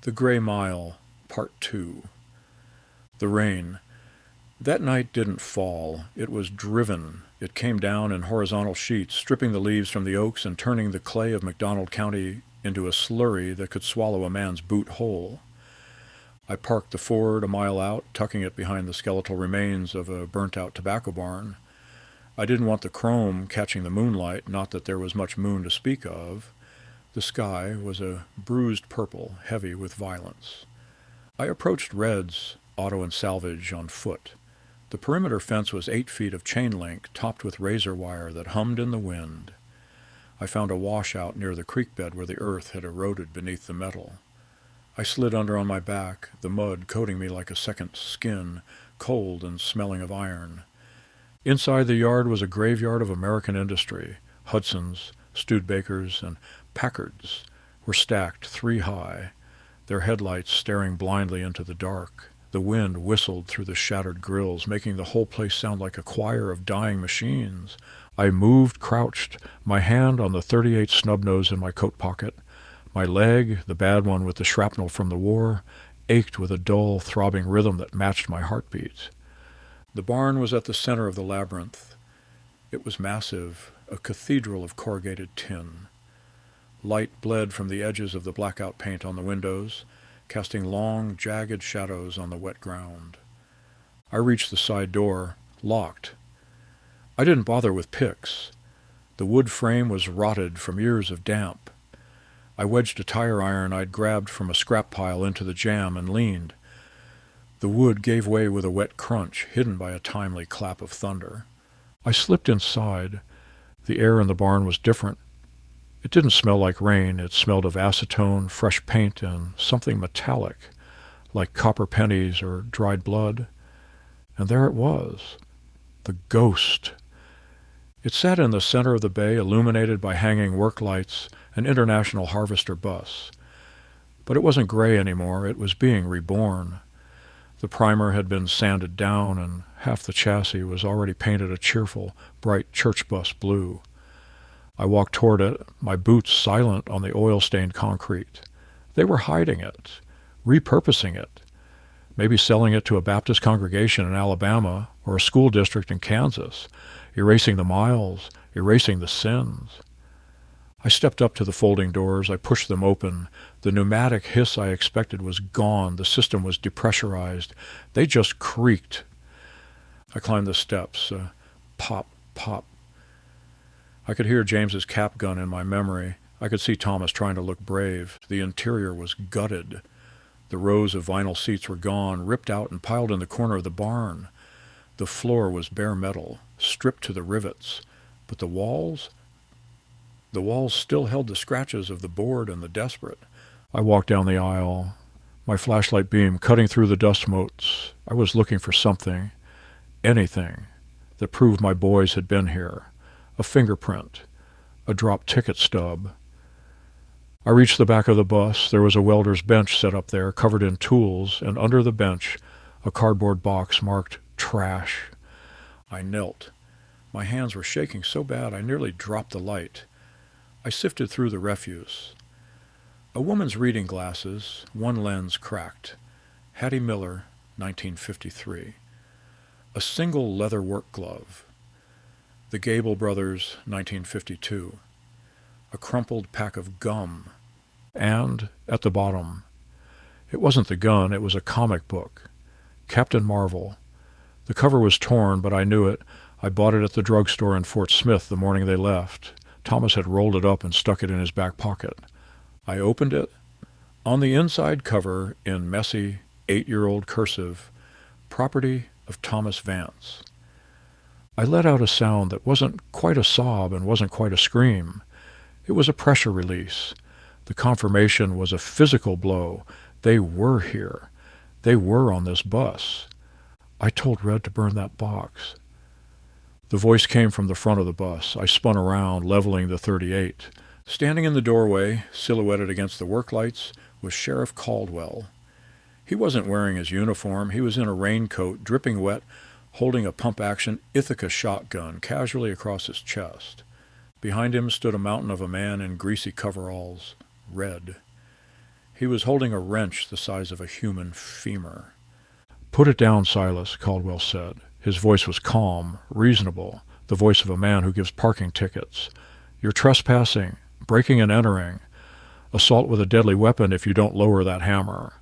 The Gray Mile, Part 2. The rain. That night didn't fall. It was driven. It came down in horizontal sheets, stripping the leaves from the oaks and turning the clay of McDonald County into a slurry that could swallow a man's boot whole. I parked the Ford a mile out, tucking it behind the skeletal remains of a burnt-out tobacco barn. I didn't want the chrome catching the moonlight, not that there was much moon to speak of. The sky was a bruised purple, heavy with violence. I approached Red's, Auto and Salvage, on foot. The perimeter fence was 8 feet of chain link, topped with razor wire that hummed in the wind. I found a washout near the creek bed where the earth had eroded beneath the metal. I slid under on my back, the mud coating me like a second skin, cold and smelling of iron. Inside the yard was a graveyard of American industry. Hudson's, Studebakers, and Packards were stacked 3 high, their headlights staring blindly into the dark. The wind whistled through the shattered grills, making the whole place sound like a choir of dying machines. I moved, crouched, my hand on the .38 snub-nose in my coat pocket. My leg, the bad one with the shrapnel from the war, ached with a dull, throbbing rhythm that matched my heartbeat. The barn was at the center of the labyrinth. It was massive, a cathedral of corrugated tin. Light bled from the edges of the blackout paint on the windows, casting long, jagged shadows on the wet ground. I reached the side door, locked. I didn't bother with picks. The wood frame was rotted from years of damp. I wedged a tire iron I'd grabbed from a scrap pile into the jamb and leaned. The wood gave way with a wet crunch, hidden by a timely clap of thunder. I slipped inside. The air in the barn was different. It didn't smell like rain. It smelled of acetone, fresh paint, and something metallic, like copper pennies or dried blood. And there it was, the ghost. It sat in the center of the bay, illuminated by hanging work lights, an International Harvester bus. But it wasn't gray anymore. It was being reborn. The primer had been sanded down, and half the chassis was already painted a cheerful, bright church bus blue. I walked toward it, my boots silent on the oil-stained concrete. They were hiding it, repurposing it, maybe selling it to a Baptist congregation in Alabama or a school district in Kansas, erasing the miles, erasing the sins. I stepped up to the folding doors. I pushed them open. The pneumatic hiss I expected was gone. The system was depressurized. They just creaked. I climbed the steps. Pop, pop. I could hear James's cap gun in my memory. I could see Thomas trying to look brave. The interior was gutted. The rows of vinyl seats were gone, ripped out and piled in the corner of the barn. The floor was bare metal, stripped to the rivets. But the walls still held the scratches of the bored and the desperate. I walked down the aisle, my flashlight beam cutting through the dust motes. I was looking for something, anything, that proved my boys had been here. A fingerprint, a dropped ticket stub. I reached the back of the bus. There was a welder's bench set up there, covered in tools, and under the bench, a cardboard box marked trash. I knelt. My hands were shaking so bad I nearly dropped the light. I sifted through the refuse. A woman's reading glasses, one lens cracked. Hattie Miller, 1953. A single leather work glove. The Gable Brothers, 1952. A crumpled pack of gum. And, at the bottom, it wasn't the gun, it was a comic book. Captain Marvel. The cover was torn, but I knew it. I bought it at the drugstore in Fort Smith the morning they left. Thomas had rolled it up and stuck it in his back pocket. I opened it. On the inside cover, in messy, 8-year-old cursive, property of Thomas Vance. I let out a sound that wasn't quite a sob and wasn't quite a scream. It was a pressure release. The confirmation was a physical blow. They were here. They were on this bus. I told Red to burn that box. The voice came from the front of the bus. I spun around, leveling the .38. Standing in the doorway, silhouetted against the work lights, was Sheriff Caldwell. He wasn't wearing his uniform. He was in a raincoat, dripping wet, holding a pump-action Ithaca shotgun casually across his chest. Behind him stood a mountain of a man in greasy coveralls, red. He was holding a wrench the size of a human femur. "Put it down, Silas," Caldwell said. His voice was calm, reasonable, the voice of a man who gives parking tickets. "You're trespassing, breaking and entering, assault with a deadly weapon if you don't lower that hammer."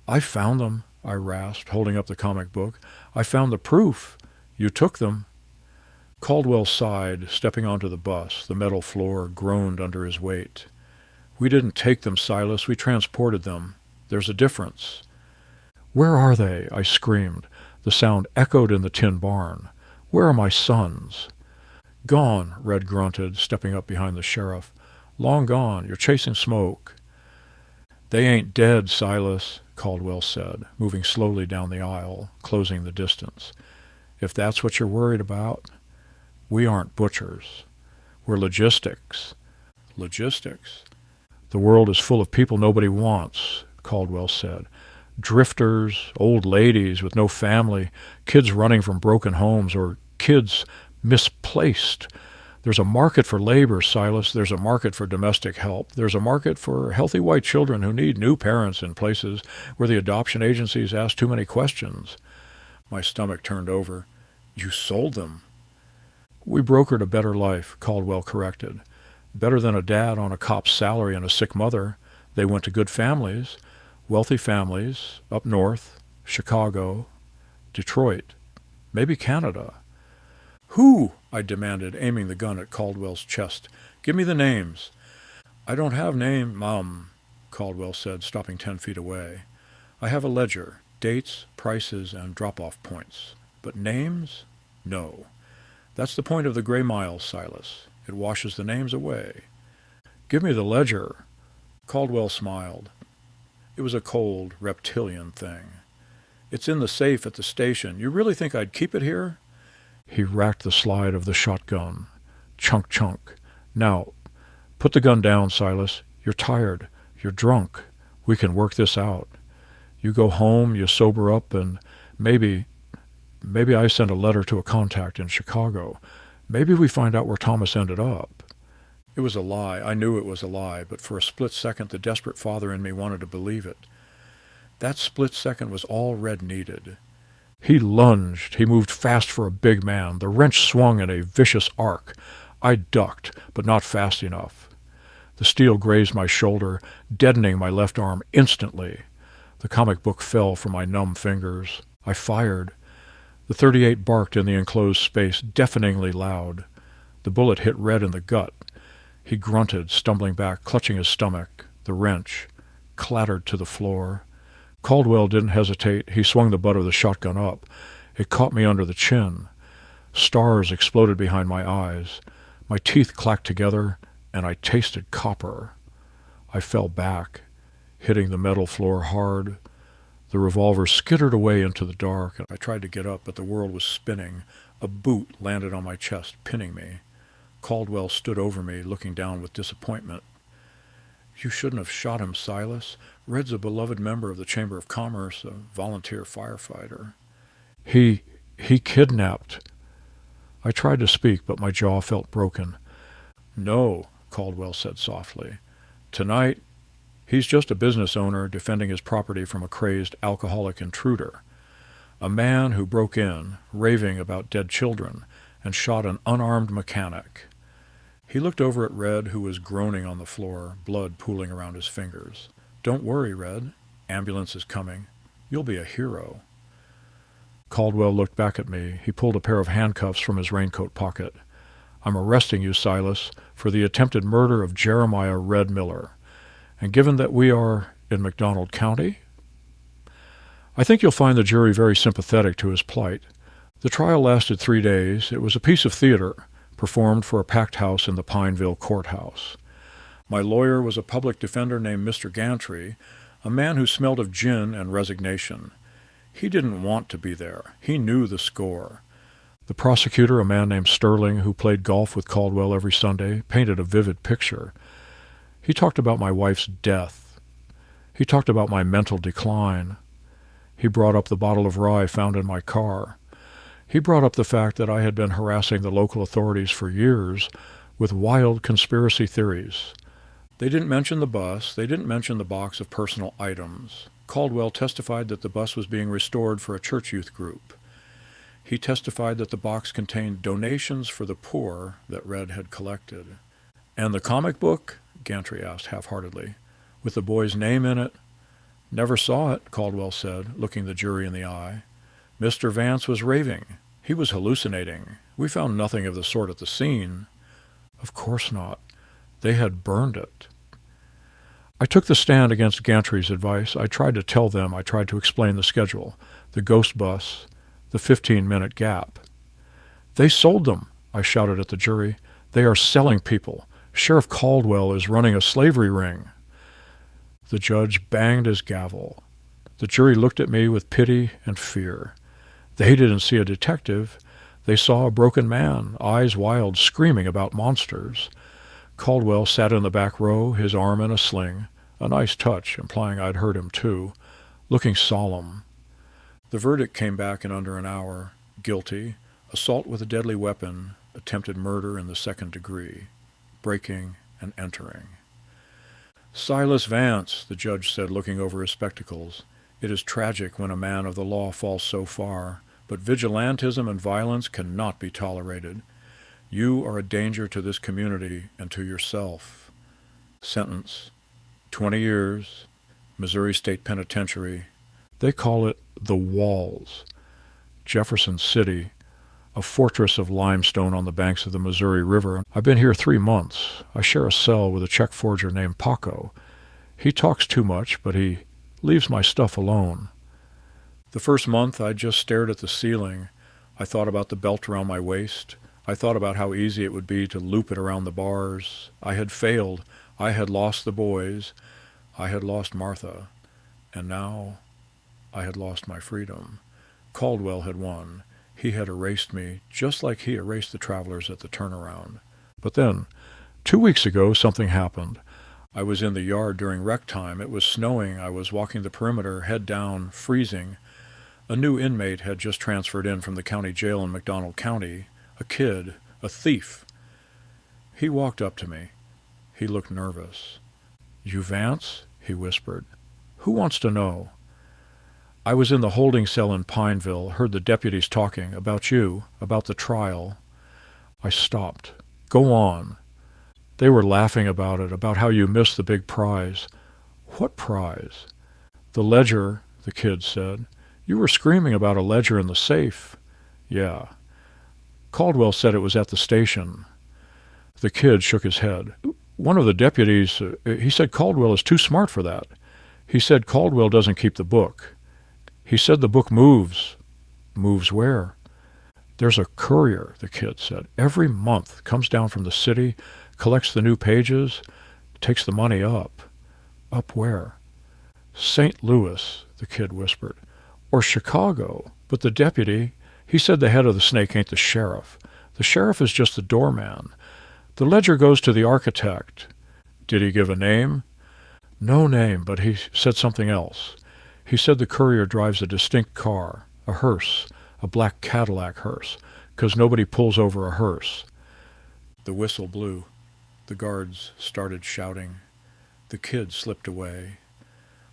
"I found them," I rasped, holding up the comic book. "I found the proof. You took them." Caldwell sighed, stepping onto the bus. The metal floor groaned under his weight. "We didn't take them, Silas. We transported them. There's a difference." "Where are they?" I screamed. The sound echoed in the tin barn. "Where are my sons?" "Gone," Red grunted, stepping up behind the sheriff. "Long gone. You're chasing smoke." "They ain't dead, Silas," Caldwell said, moving slowly down the aisle, closing the distance. "If that's what you're worried about, we aren't butchers. We're logistics." "Logistics?" "The world is full of people nobody wants," Caldwell said. "Drifters, old ladies with no family, kids running from broken homes, or kids misplaced. There's a market for labor, Silas. There's a market for domestic help. There's a market for healthy white children who need new parents in places where the adoption agencies ask too many questions." My stomach turned over. "You sold them." "We brokered a better life," Caldwell corrected. "Better than a dad on a cop's salary and a sick mother. They went to good families, wealthy families, up north, Chicago, Detroit, maybe Canada." "Who?" I demanded, aiming the gun at Caldwell's chest. "Give me the names." "I don't have name, Caldwell said, stopping 10 feet away. "I have a ledger, dates, prices, and drop-off points. But names? No. That's the point of the gray miles, Silas. It washes the names away." "Give me the ledger." Caldwell smiled. It was a cold, reptilian thing. "It's in the safe at the station. You really think I'd keep it here?" He racked the slide of the shotgun. Chunk, chunk. "Now, put the gun down, Silas. You're tired. You're drunk. We can work this out. You go home, you sober up, and maybe I send a letter to a contact in Chicago. Maybe we find out where Thomas ended up." It was a lie. I knew it was a lie, but for a split second the desperate father in me wanted to believe it. That split second was all Red needed. He lunged. He moved fast for a big man. The wrench swung in a vicious arc. I ducked, but not fast enough. The steel grazed my shoulder, deadening my left arm instantly. The comic book fell from my numb fingers. I fired. The .38 barked in the enclosed space, deafeningly loud. The bullet hit Red in the gut. He grunted, stumbling back, clutching his stomach. The wrench clattered to the floor. Caldwell didn't hesitate. He swung the butt of the shotgun up. It caught me under the chin. Stars exploded behind my eyes. My teeth clacked together, and I tasted copper. I fell back, hitting the metal floor hard. The revolver skittered away into the dark, and I tried to get up, but the world was spinning. A boot landed on my chest, pinning me. Caldwell stood over me, looking down with disappointment. "You shouldn't have shot him, Silas. Red's a beloved member of the Chamber of Commerce, a volunteer firefighter." He kidnapped." I tried to speak, but my jaw felt broken. "No," Caldwell said softly. "Tonight, he's just a business owner defending his property from a crazed alcoholic intruder. A man who broke in, raving about dead children, and shot an unarmed mechanic." He looked over at Red, who was groaning on the floor, blood pooling around his fingers. "Don't worry, Red. Ambulance is coming. You'll be a hero." Caldwell looked back at me. He pulled a pair of handcuffs from his raincoat pocket. "I'm arresting you, Silas, for the attempted murder of Jeremiah Red Miller. And given that we are in McDonald County, I think you'll find the jury very sympathetic to his plight. The trial lasted 3 days. It was a piece of theater, performed for a packed house in the Pineville courthouse. My lawyer was a public defender named Mr. Gantry, a man who smelled of gin and resignation. He didn't want to be there. He knew the score. The prosecutor, a man named Sterling, who played golf with Caldwell every Sunday, painted a vivid picture. He talked about my wife's death. He talked about my mental decline. He brought up the bottle of rye found in my car. He brought up the fact that I had been harassing the local authorities for years with wild conspiracy theories. They didn't mention the bus. They didn't mention the box of personal items. Caldwell testified that the bus was being restored for a church youth group. He testified that the box contained donations for the poor that Red had collected. And the comic book? Gantry asked half-heartedly. With the boy's name in it? Never saw it, Caldwell said, looking the jury in the eye. Mr. Vance was raving. He was hallucinating. We found nothing of the sort at the scene. Of course not. They had burned it. I took the stand against Gantry's advice. I tried to tell them. I tried to explain the schedule, the ghost bus, the 15-minute gap. They sold them, I shouted at the jury. They are selling people. Sheriff Caldwell is running a slavery ring. The judge banged his gavel. The jury looked at me with pity and fear. They didn't see a detective. They saw a broken man, eyes wild, screaming about monsters. Caldwell sat in the back row, his arm in a sling, a nice touch, implying I'd hurt him too, looking solemn. The verdict came back in under an hour. Guilty, assault with a deadly weapon, attempted murder in the second degree, breaking and entering. Silas Vance, the judge said, looking over his spectacles. It is tragic when a man of the law falls so far, but vigilantism and violence cannot be tolerated. You are a danger to this community and to yourself. Sentence, 20 years, Missouri State Penitentiary. They call it the Walls. Jefferson City, a fortress of limestone on the banks of the Missouri River. I've been here 3 months. I share a cell with a check forger named Paco. He talks too much, but he leaves my stuff alone. The first month I just stared at the ceiling. I thought about the belt around my waist. I thought about how easy it would be to loop it around the bars. I had failed. I had lost the boys. I had lost Martha. And now I had lost my freedom. Caldwell had won. He had erased me, just like he erased the travelers at the turnaround. But then, 2 weeks ago, something happened. I was in the yard during rec time. It was snowing. I was walking the perimeter, head down, freezing. A new inmate had just transferred in from the county jail in McDonald County. A kid, a thief. He walked up to me. He looked nervous. You Vance? He whispered. Who wants to know? I was in the holding cell in Pineville, heard the deputies talking about you, about the trial. I stopped. Go on. They were laughing about it, about how you missed the big prize. What prize? The ledger, the kid said. You were screaming about a ledger in the safe. Yeah. Caldwell said it was at the station. The kid shook his head. One of the deputies, he said Caldwell is too smart for that. He said Caldwell doesn't keep the book. He said the book moves. Moves where? There's a courier, the kid said. Every month comes down from the city, collects the new pages, takes the money up. Up where? St. Louis, the kid whispered. Or Chicago. But the deputy, he said the head of the snake ain't the sheriff. The sheriff is just the doorman. The ledger goes to the architect. Did he give a name? No name, but he said something else. He said the courier drives a distinct car, a hearse, a black Cadillac hearse, 'cause nobody pulls over a hearse. The whistle blew. The guards started shouting. The kid slipped away.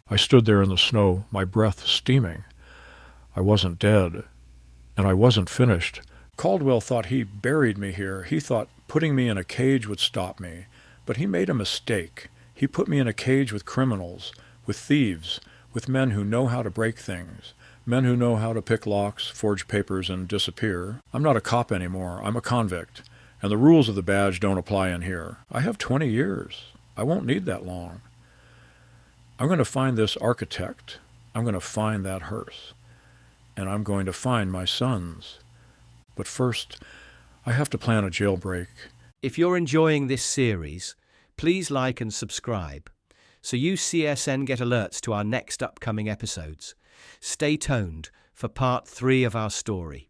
I stood there in the snow, my breath steaming. I wasn't dead, and I wasn't finished. Caldwell thought he buried me here. He thought putting me in a cage would stop me. But he made a mistake. He put me in a cage with criminals, with thieves, with men who know how to break things, men who know how to pick locks, forge papers, and disappear. I'm not a cop anymore. I'm a convict, and the rules of the badge don't apply in here. I have 20 years. I won't need that long. I'm going to find this architect. I'm going to find that hearse. And I'm going to find my sons. But first, I have to plan a jailbreak. If you're enjoying this series, please like and subscribe so you CSN get alerts to our next upcoming episodes. Stay tuned for part 3 of our story.